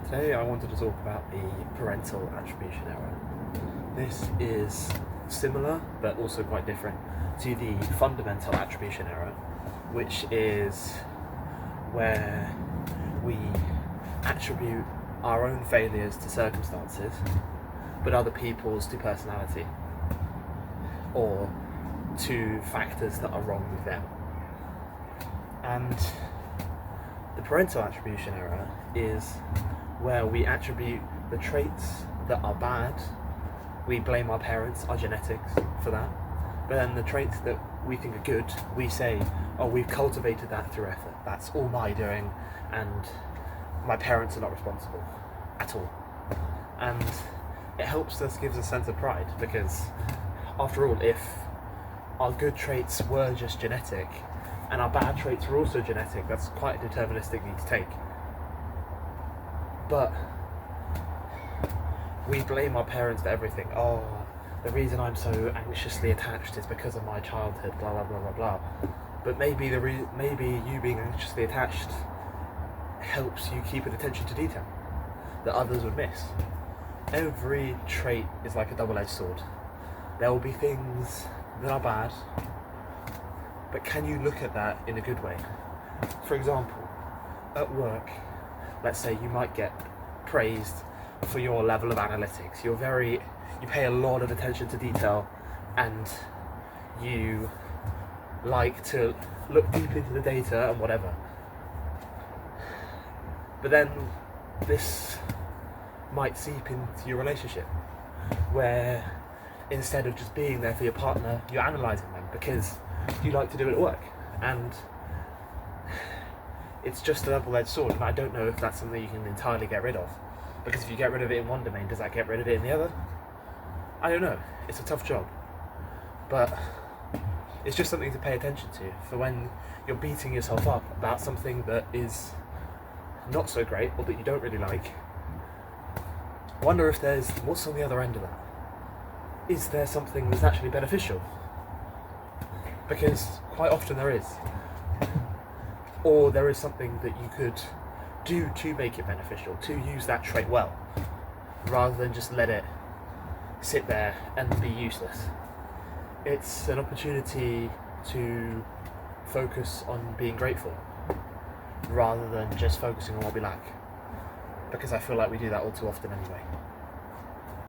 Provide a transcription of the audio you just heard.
Today I wanted to talk about the parental attribution error. This is similar but also quite different to the fundamental attribution error, which is where we attribute our own failures to circumstances but other people's to personality or to factors that are wrong with them. And the parental attribution error is where we attribute the traits that are bad, we blame our parents, our genetics for that, but then the traits that we think are good, we say, oh, we've cultivated that through effort, that's all my doing, and my parents are not responsible at all. And it helps us, gives a sense of pride, because after all, if our good traits were just genetic and our bad traits were also genetic, that's quite a deterministic need to take. But we blame our parents for everything. Oh, the reason I'm so anxiously attached is because of my childhood, blah blah blah blah blah. But maybe maybe you being anxiously attached helps you keep an attention to detail that others would miss. Every trait is like a double-edged sword. There will be things that are bad, but can you look at that in a good way? For example, at work, let's say you might get praised for your level of analytics. You pay a lot of attention to detail, and you like to look deep into the data and whatever. But then this might seep into your relationship, where instead of just being there for your partner, you're analysing them because you like to do it at work. And it's just a double-edged sword, and I don't know if that's something you can entirely get rid of. Because if you get rid of it in one domain, does that get rid of it in the other? I don't know. It's a tough job. But it's just something to pay attention to for when you're beating yourself up about something that is not so great or that you don't really like. I wonder if what's on the other end of that? Is there something that's actually beneficial? Because quite often there is. Or there is something that you could do to make it beneficial, to use that trait well, rather than just let it sit there and be useless. It's an opportunity to focus on being grateful, rather than just focusing on what we lack, because I feel like we do that all too often anyway.